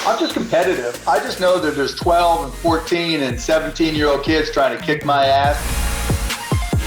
I'm just competitive. I just know that there's 12 and 14 and 17-year-old kids trying to kick my ass.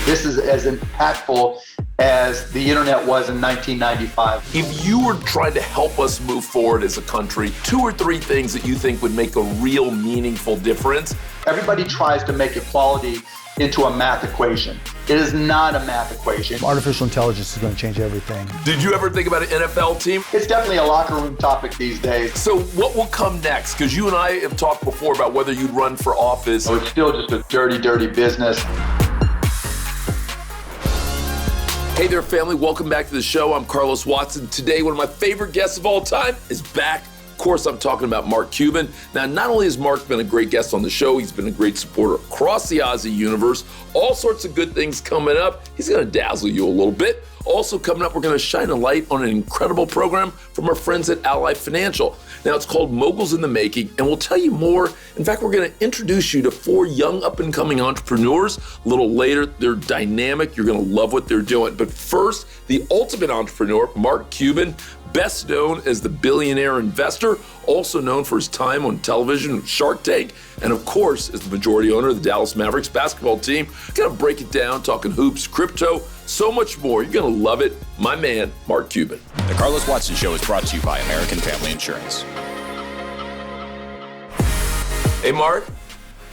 This is as impactful as the internet was in 1995. If you were trying to help us move forward as a country, 2 or 3 things that you think would make a real meaningful difference? Everybody tries to make equality into a math equation. It is not a math equation. Artificial intelligence is going to change everything. Did you ever think about an NFL team? It's definitely a locker room topic these days. So what will come next? Because you and I have talked before about whether you'd run for office. So it's still just a dirty, dirty business. Hey there, family. Welcome back to the show. I'm Carlos Watson. Today, one of my favorite guests of all time is back. Of course, I'm talking about Mark Cuban. Now, not only has Mark been a great guest on the show, he's been a great supporter across the OZY universe. All sorts of good things coming up. He's going to dazzle you a little bit. Also coming up, we're going to shine a light on an incredible program from our friends at Ally Financial. Now, it's called Moguls in the Making, and we'll tell you more. In fact, we're going to introduce you to 4 young up-and-coming entrepreneurs. A little later, they're dynamic. You're going to love what they're doing. But first, the ultimate entrepreneur, Mark Cuban, best known as the Billionaire investor, also known for his time on television with Shark Tank, and of course, as the majority owner of the Dallas Mavericks basketball team. Gonna break it down, talking hoops, crypto, so much more. You're gonna love it. My man, Mark Cuban. The Carlos Watson Show is brought to you by American Family Insurance. Hey, Mark.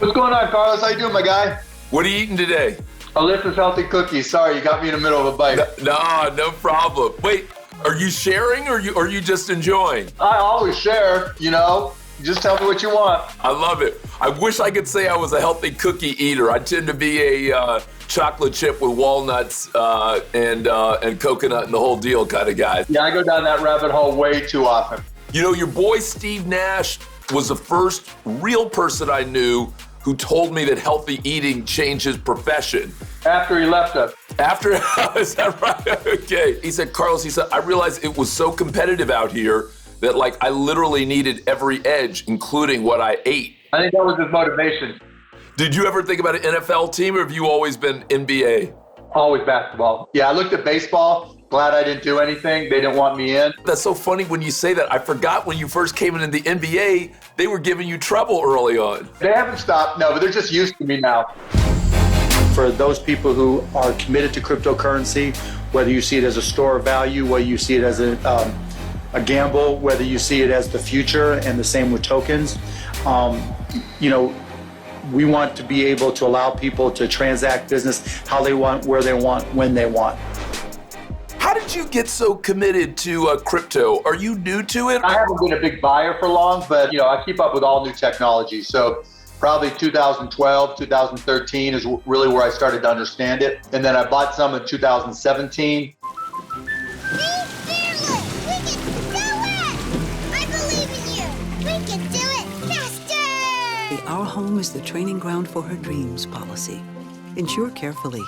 What's going on, Carlos? How you doing, my guy? What are you eating today? Alyssa's healthy cookies. Sorry, you got me in the middle of a bite. No problem. Wait, are you sharing or are you just enjoying? I always share, you know. Just tell me what you want. I love it. I wish I could say I was a healthy cookie eater. I tend to be a chocolate chip with walnuts and coconut and the whole deal kind of guy. Yeah, I go down that rabbit hole way too often. You know, your boy Steve Nash was the first real person I knew who told me that healthy eating changed his profession. After he left us. After, is that right? Okay. He said, Carlos, I realized it was so competitive out here that I literally needed every edge, including what I ate. I think that was his motivation. Did you ever think about an NFL team, or have you always been NBA? Always basketball. Yeah, I looked at baseball. Glad I didn't do anything. They didn't want me in. That's so funny when you say that. I forgot when you first came in the NBA, they were giving you trouble early on. They haven't stopped, no, but they're just used to me now. For those people who are committed to cryptocurrency, whether you see it as a store of value, whether you see it as a gamble, whether you see it as the future, and the same with tokens, we want to be able to allow people to transact business how they want, where they want, when they want. How did you get so committed to crypto? Are you new to it? I haven't been a big buyer for long, but I keep up with all new technology. So probably 2012, 2013 is really where I started to understand it. And then I bought some in 2017. Our home is the training ground for her dreams policy. Insure carefully.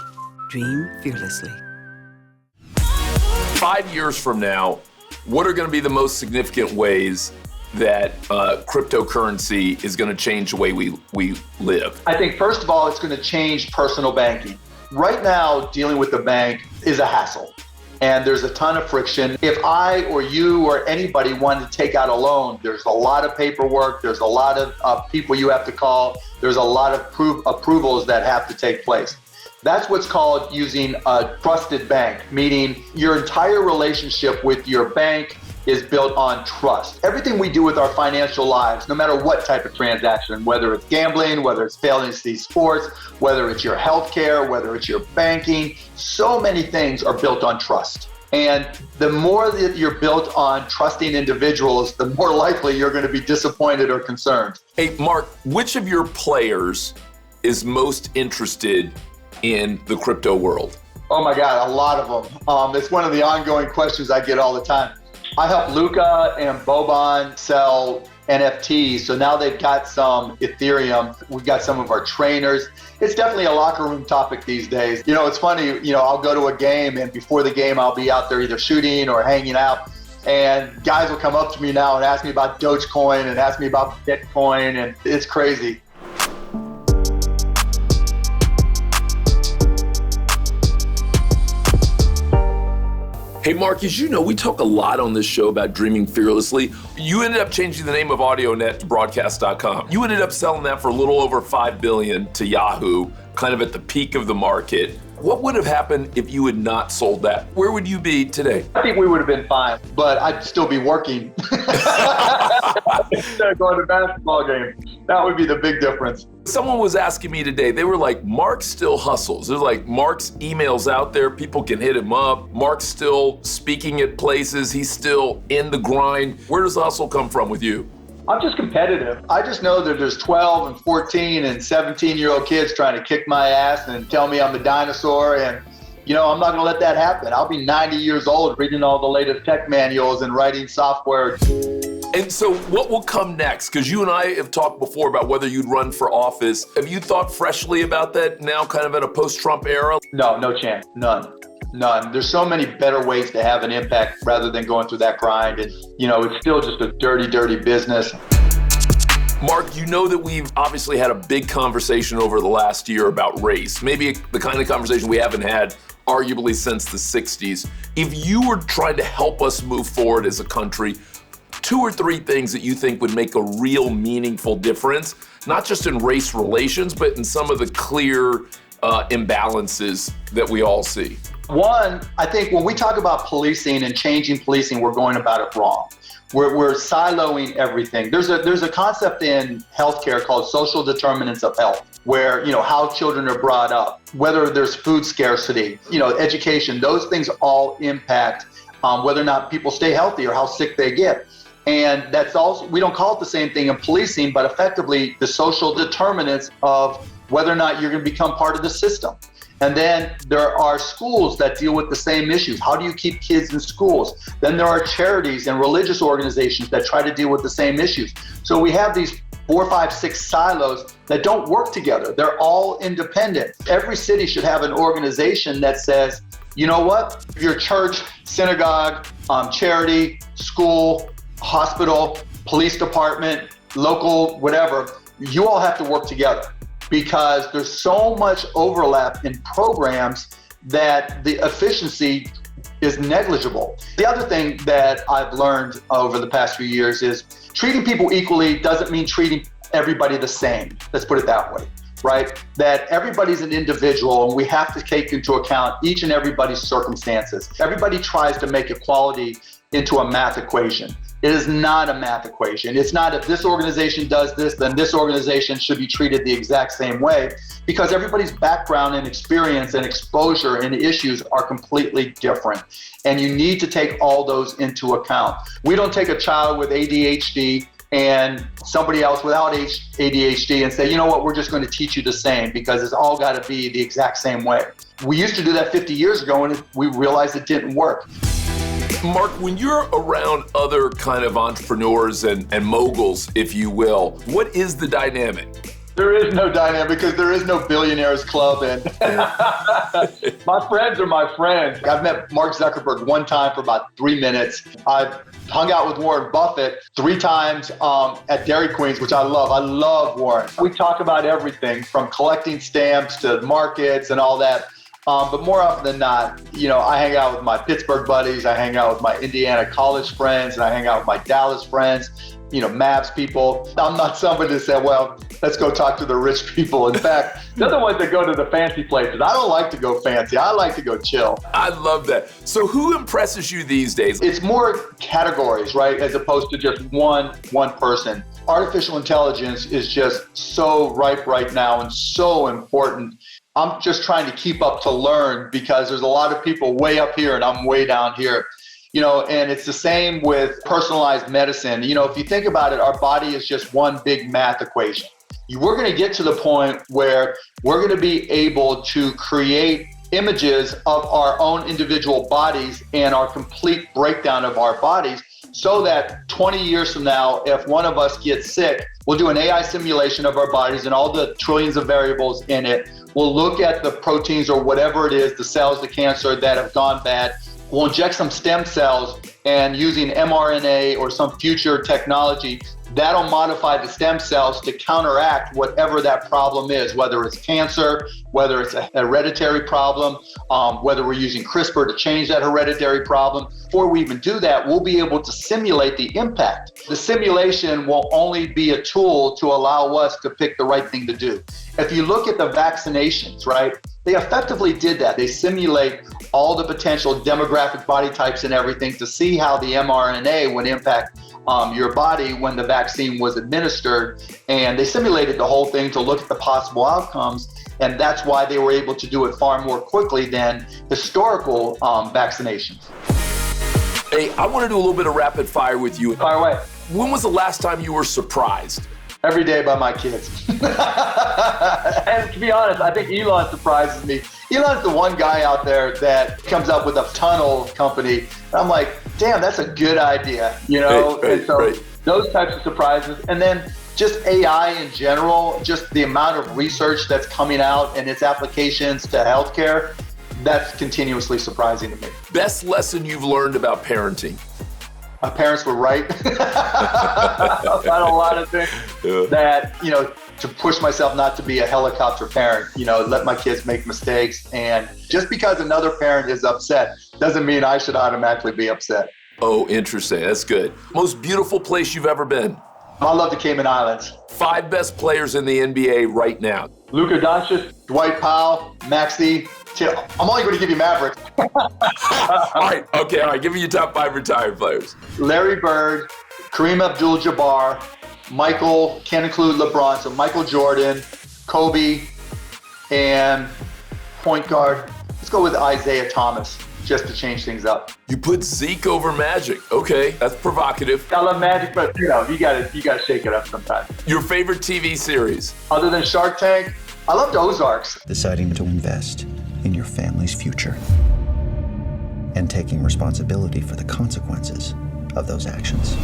Dream fearlessly. 5 years from now, what are going to be the most significant ways that cryptocurrency is going to change the way we live? I think, first of all, it's going to change personal banking. Right now, dealing with the bank is a hassle. And there's a ton of friction. If I or you or anybody wanted to take out a loan, there's a lot of paperwork, there's a lot of people you have to call, there's a lot of approvals that have to take place. That's what's called using a trusted bank, meaning your entire relationship with your bank is built on trust. Everything we do with our financial lives, no matter what type of transaction, whether it's gambling, whether it's fantasy sports, whether it's your healthcare, whether it's your banking, so many things are built on trust. And the more that you're built on trusting individuals, the more likely you're going to be disappointed or concerned. Hey, Mark, which of your players is most interested in the crypto world? Oh my God, a lot of them. It's one of the ongoing questions I get all the time. I help Luca and Boban sell NFTs. So now they've got some Ethereum. We've got some of our trainers. It's definitely a locker room topic these days. It's funny, I'll go to a game and before the game, I'll be out there either shooting or hanging out. And guys will come up to me now and ask me about dogecoin and ask me about Bitcoin. And it's crazy. Hey, Mark, as you know, we talk a lot on this show about dreaming fearlessly. You ended up changing the name of AudioNet to broadcast.com. You ended up selling that for a little over $5 billion to Yahoo, kind of at the peak of the market. What would have happened if you had not sold that? Where would you be today? I think we would have been fine, but I'd still be working. Instead of going to basketball games. That would be the big difference. Someone was asking me today, they were like, Mark still hustles. They're like, Mark's emails out there, people can hit him up. Mark's still speaking at places. He's still in the grind. Where does the hustle come from with you? I'm just competitive. I just know that there's 12 and 14 and 17-year-old kids trying to kick my ass and tell me I'm a dinosaur. And, I'm not going to let that happen. I'll be 90 years old reading all the latest tech manuals and writing software. And so what will come next? Because you and I have talked before about whether you'd run for office. Have you thought freshly about that now, kind of in a post-Trump era? No chance. None. There's so many better ways to have an impact rather than going through that grind. And, it's still just a dirty, dirty business. Mark, you know that we've obviously had a big conversation over the last year about race. Maybe the kind of conversation we haven't had arguably since the 60s. If you were trying to help us move forward as a country, 2 or 3 things that you think would make a real meaningful difference, not just in race relations, but in some of the clear imbalances that we all see? One, I think when we talk about policing and changing policing, we're going about it wrong. We're siloing everything. There's a concept in healthcare called social determinants of health, where, how children are brought up, whether there's food scarcity, education, those things all impact whether or not people stay healthy or how sick they get. And that's also, we don't call it the same thing in policing, but effectively the social determinants of whether or not you're going to become part of the system. And then there are schools that deal with the same issues. How do you keep kids in schools? Then there are charities and religious organizations that try to deal with the same issues. So we have these 4, 5, 6 silos that don't work together. They're all independent. Every city should have an organization that says, you know what? Your church, synagogue, charity, school, hospital, police department, local, whatever, you all have to work together, because there's so much overlap in programs that the efficiency is negligible. The other thing that I've learned over the past few years is treating people equally doesn't mean treating everybody the same. Let's put it that way, right? That everybody's an individual and we have to take into account each and everybody's circumstances. Everybody tries to make equality into a math equation. It is not a math equation. It's not if this organization does this, then this organization should be treated the exact same way, because everybody's background and experience and exposure and issues are completely different. And you need to take all those into account. We don't take a child with ADHD and somebody else without ADHD and say, you know what, we're just going to teach you the same, because it's all got to be the exact same way. We used to do that 50 years ago and we realized it didn't work. Mark, when you're around other kind of entrepreneurs and moguls, if you will, what is the dynamic? There is no dynamic, because there is no billionaires club, and my friends are my friends. I've met Mark Zuckerberg one time for about 3 minutes. I've hung out with Warren Buffett 3 times at Dairy Queens, which I love. I love Warren. We talk about everything from collecting stamps to markets and all that. But more often than not, I hang out with my Pittsburgh buddies, I hang out with my Indiana college friends, and I hang out with my Dallas friends, Mavs people. I'm not somebody to say, well, let's go talk to the rich people. In fact, they're the ones that go to the fancy places. I don't like to go fancy. I like to go chill. I love that. So who impresses you these days? It's more categories, right, as opposed to just one person. Artificial intelligence is just so ripe right now and so important. I'm just trying to keep up to learn, because there's a lot of people way up here and I'm way down here. And it's the same with personalized medicine. If you think about it, our body is just one big math equation. We're going to get to the point where we're going to be able to create images of our own individual bodies and our complete breakdown of our bodies, so that 20 years from now, if one of us gets sick, we'll do an AI simulation of our bodies and all the trillions of variables in it. We'll look at the proteins or whatever it is, the cells, the cancer that have gone bad, we'll inject some stem cells, and using mRNA or some future technology, that'll modify the stem cells to counteract whatever that problem is, whether it's cancer, whether it's a hereditary problem, whether we're using CRISPR to change that hereditary problem. Before we even do that, we'll be able to simulate the impact. The simulation will only be a tool to allow us to pick the right thing to do. If you look at the vaccinations, right, they effectively did that. They simulate all the potential demographic body types and everything to see how the mRNA would impact your body when the vaccine was administered. And they simulated the whole thing to look at the possible outcomes. And that's why they were able to do it far more quickly than historical vaccinations. Hey, I want to do a little bit of rapid fire with you. Fire away. When was the last time you were surprised? Every day by my kids. And to be honest, I think Elon surprises me. Elon's the one guy out there that comes up with a tunnel company. And I'm like, damn, that's a good idea, you know? And so those types of surprises. And then just AI in general, just the amount of research that's coming out and its applications to healthcare, that's continuously surprising to me. Best lesson you've learned about parenting? My parents were right about a lot of things that, you know, to push myself not to be a helicopter parent, you know, let my kids make mistakes. And just because another parent is upset doesn't mean I should automatically be upset. Oh, interesting. That's good. Most beautiful place you've ever been? I love the Cayman Islands. 5 best players in the NBA right now. Luka Doncic, Dwight Powell, Maxey. I'm only going to give you Mavericks. All right. Give me your top 5 retired players. Larry Bird, Kareem Abdul-Jabbar, Michael, can't include LeBron, so Michael Jordan, Kobe, and point guard. Let's go with Isaiah Thomas, just to change things up. You put Zeke over Magic. Okay, that's provocative. I love Magic, but you know, you gotta shake it up sometimes. Your favorite TV series? Other than Shark Tank, I loved Ozarks. Deciding to invest in your family's future and taking responsibility for the consequences of those actions.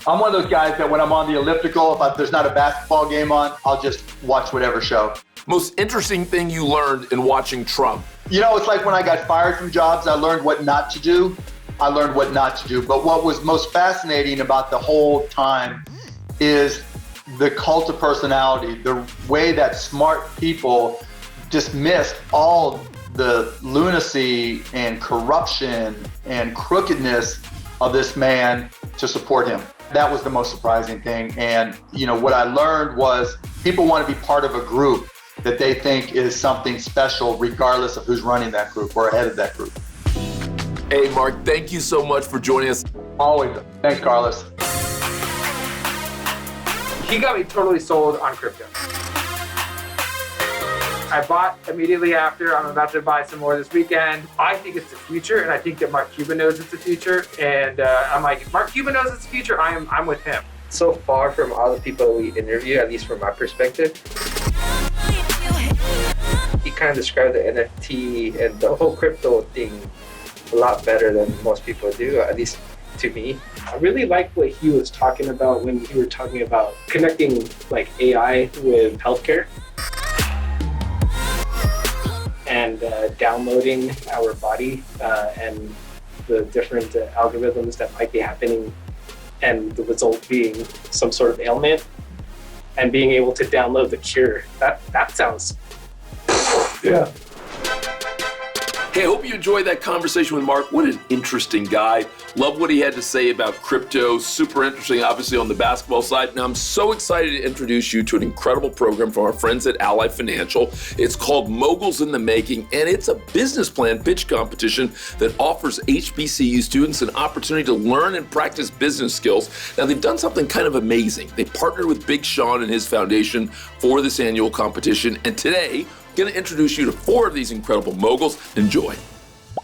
I'm one of those guys that when I'm on the elliptical, if there's not a basketball game on, I'll just watch whatever show. Most interesting thing you learned in watching Trump? You know, it's like when I got fired from jobs, I learned what not to do. But what was most fascinating about the whole time is the cult of personality, the way that smart people dismissed all the lunacy and corruption and crookedness of this man to support him. That was the most surprising thing. And, you know, what I learned was people want to be part of a group that they think is something special, regardless of who's running that group or ahead of that group. Hey, Mark, thank you so much for joining us. Always. Thanks, Carlos. He got me totally sold on crypto. I bought immediately after. I'm about to buy some more this weekend. I think it's the future, and I think that Mark Cuban knows it's the future. And I'm like, if Mark Cuban knows it's the future, I'm with him. So far from all the people we interview, at least from my perspective, he kind of described the NFT and the whole crypto thing a lot better than most people do, at least to me. I really like what he was talking about when you were talking about connecting like AI with healthcare and downloading our body and the different algorithms that might be happening, and the result being some sort of ailment, and being able to download the cure. That sounds, yeah. Hey, I hope you enjoyed that conversation with Mark. What an interesting guy. Love what he had to say about crypto. Super interesting, obviously, on the basketball side. Now, I'm so excited to introduce you to an incredible program from our friends at Ally Financial. It's called Moguls in the Making, and it's a business plan pitch competition that offers HBCU students an opportunity to learn and practice business skills. Now, they've done something kind of amazing. They partnered with Big Sean and his foundation for this annual competition, and today, going to introduce you to 4 of these incredible moguls. Enjoy.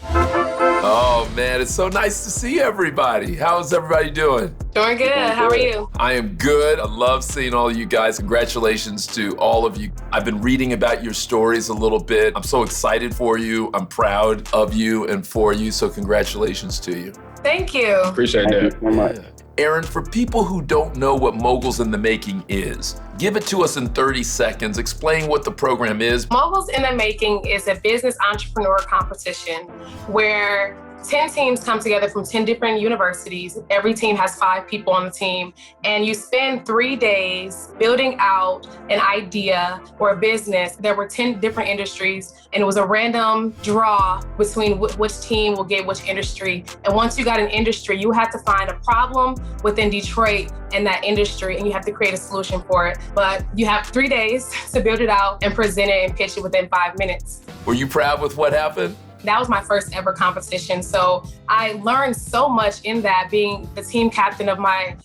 Oh man, it's so nice to see everybody. How's everybody doing? Doing good. How are you? I am good. I love seeing all of you guys. Congratulations to all of you. I've been reading about your stories a little bit. I'm so excited for you. I'm proud of you and for you. So congratulations to you. Thank you. Appreciate that. Aaron, for people who don't know what Moguls in the Making is, give it to us in 30 seconds. Explain what the program is. Moguls in the Making is a business entrepreneur competition where 10 teams come together from 10 different universities. Every team has 5 people on the team, and you spend 3 days building out an idea or a business. There were 10 different industries, and it was a random draw between which team will get which industry. And once you got an industry, you had to find a problem within Detroit in that industry, and you have to create a solution for it. But you have 3 days to build it out and present it and pitch it within 5 minutes. Were you proud with what happened? That was my first ever competition. So I learned so much in that, being the team captain of my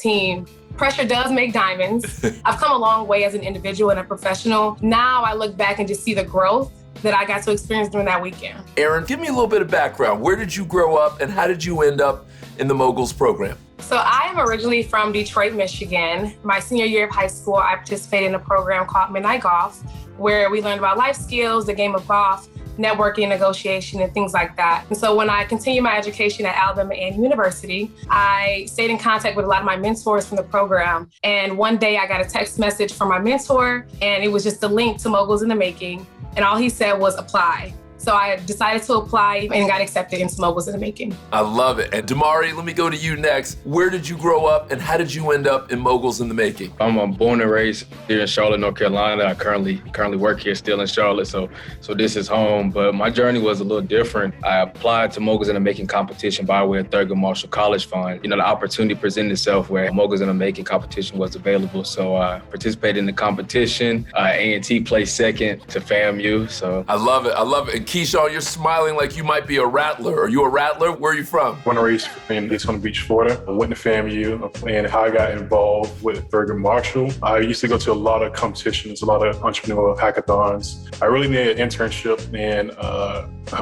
team. Pressure does make diamonds. I've come a long way as an individual and a professional. Now I look back and just see the growth that I got to experience during that weekend. Aaron, give me a little bit of background. Where did you grow up and how did you end up in the Moguls program? So I am originally from Detroit, Michigan. My senior year of high school, I participated in a program called Midnight Golf, where we learned about life skills, the game of golf, networking, negotiation, and things like that. And so when I continued my education at Alabama A&M University, I stayed in contact with a lot of my mentors from the program. And one day I got a text message from my mentor, and it was just a link to Moguls in the Making. And all he said was apply. So I decided to apply and got accepted into Moguls in the Making. I love it. And Damari, let me go to you next. Where did you grow up and how did you end up in Moguls in the Making? I'm born and raised here in Charlotte, North Carolina. I currently work here still in Charlotte, so this is home. But my journey was a little different. I applied to Moguls in the Making competition by way of Thurgood Marshall College Fund. The opportunity presented itself where Moguls in the Making competition was available. So I participated in the competition. A&T placed second to FAMU. So I love it. And Keyshawn, you're smiling like you might be a rattler. Are you a rattler? Where are you from? Born and raised in Daytona Beach, Florida. I went to FAMU, and how I got involved with Thurgood Marshall. I used to go to a lot of competitions, a lot of entrepreneurial hackathons. I really needed an internship, and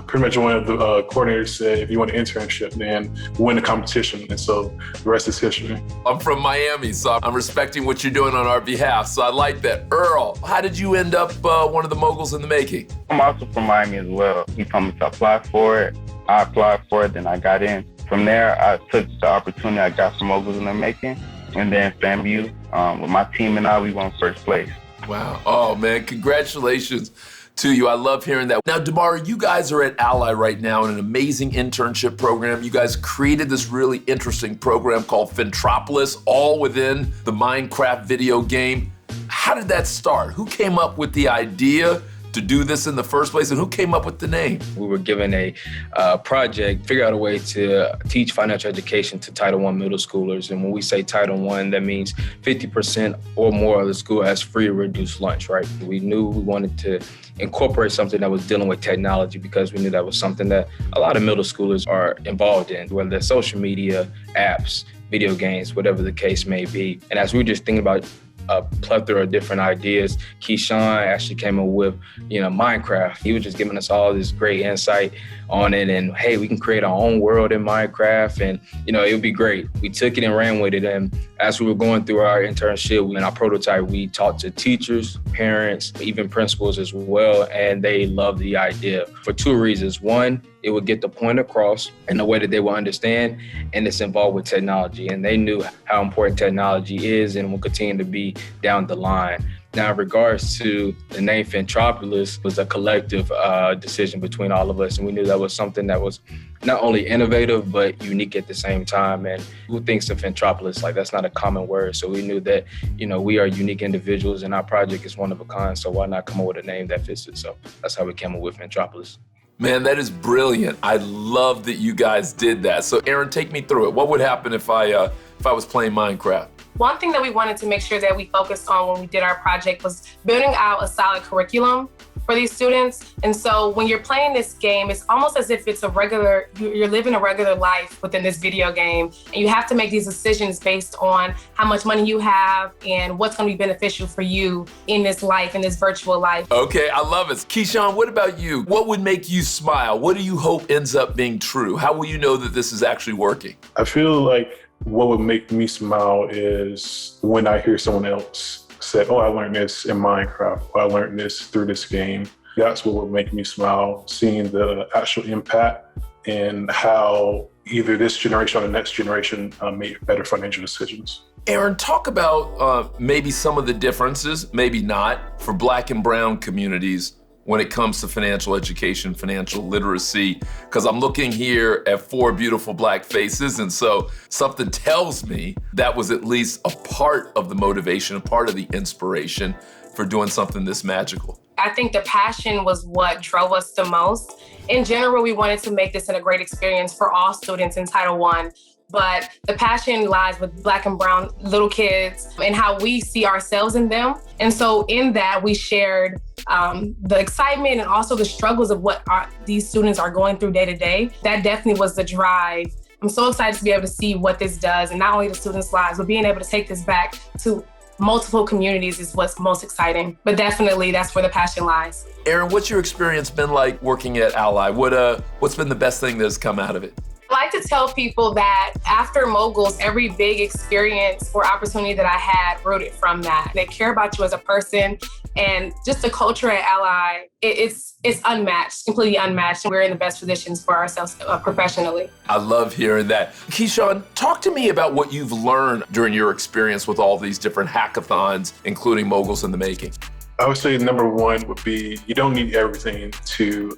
pretty much one of the coordinators said, if you want an internship, then win a competition. And so the rest is history. I'm from Miami, so I'm respecting what you're doing on our behalf. So I like that. Earl, how did you end up one of the Moguls in the Making? I'm also from Miami as well. He told me to apply for it. I applied for it, then I got in. From there, I took the opportunity I got from Moguls in the Making. And then FAMU, with my team and I, we won first place. Wow. Oh, man, congratulations to you. I love hearing that. Now, Damari, you guys are at Ally right now in an amazing internship program. You guys created this really interesting program called Fintropolis, all within the Minecraft video game. How did that start? Who came up with the idea to do this in the first place, and who came up with the name? We were given a project, figure out a way to teach financial education to Title I middle schoolers. And when we say Title I, that means 50% or more of the school has free or reduced lunch, right? We knew we wanted to incorporate something that was dealing with technology because we knew that was something that a lot of middle schoolers are involved in, whether they're social media, apps, video games, whatever the case may be. And as we were just thinking about a plethora of different ideas, Keyshawn actually came up with, Minecraft. He was just giving us all this great insight on it, and hey, we can create our own world in Minecraft, and it would be great. We took it and ran with it, and as we were going through our internship and our prototype, we talked to teachers, parents, even principals as well, and they loved the idea for 2 reasons. One, it would get the point across in a way that they will understand, and it's involved with technology, and they knew how important technology is and will continue to be down the line. Now, in regards to the name Fintropolis, was a collective decision between all of us, and we knew that was something that was not only innovative, but unique at the same time. And who thinks of Fintropolis? Like, that's not a common word. So we knew that, we are unique individuals, and our project is one of a kind, so why not come up with a name that fits it? So that's how we came up with Fintropolis. Man, that is brilliant. I love that you guys did that. So Aaron, take me through it. What would happen if I was playing Minecraft? One thing that we wanted to make sure that we focused on when we did our project was building out a solid curriculum for these students. And so when you're playing this game, it's almost as if it's you're living a regular life within this video game. And you have to make these decisions based on how much money you have and what's going to be beneficial for you in this life, in this virtual life. Okay, I love it. Keyshawn, what about you? What would make you smile? What do you hope ends up being true? How will you know that this is actually working? I feel like what would make me smile is when I hear someone else say, oh, I learned this in Minecraft, or I learned this through this game. That's what would make me smile, seeing the actual impact and how either this generation or the next generation make better financial decisions. Aaron, talk about maybe some of the differences, maybe not, for Black and brown communities when it comes to financial education, financial literacy, because I'm looking here at 4 beautiful Black faces, and so something tells me that was at least a part of the motivation, a part of the inspiration for doing something this magical. I think the passion was what drove us the most. In general, we wanted to make this a great experience for all students in Title I. But the passion lies with Black and brown little kids and how we see ourselves in them. And so in that, we shared the excitement and also the struggles of what these students are going through day to day. That definitely was the drive. I'm so excited to be able to see what this does, and not only the students' lives, but being able to take this back to multiple communities is what's most exciting. But definitely, that's where the passion lies. Aaron, what's your experience been like working at Ally? What's been the best thing that has come out of it? I like to tell people that after Moguls, every big experience or opportunity that I had rooted from that. They care about you as a person, and just the culture at Ally, it's unmatched, completely unmatched. We're in the best positions for ourselves professionally. I love hearing that. Keyshawn, talk to me about what you've learned during your experience with all these different hackathons, including Moguls in the Making. I would say number one would be you don't need everything to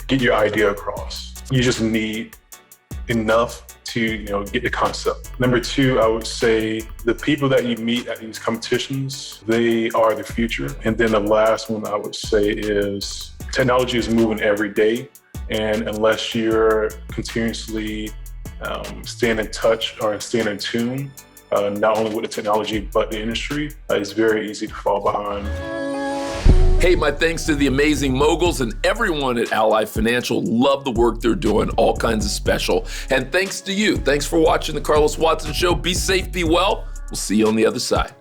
get your idea across. You just need enough to get the concept. Number two, I would say the people that you meet at these competitions, they are the future. And then the last one I would say is technology is moving every day. And unless you're continuously staying in touch or staying in tune, not only with the technology, but the industry, it's very easy to fall behind. Hey, my thanks to the amazing Moguls and everyone at Ally Financial. Love the work they're doing, all kinds of special. And thanks to you. Thanks for watching The Carlos Watson Show. Be safe, be well. We'll see you on the other side.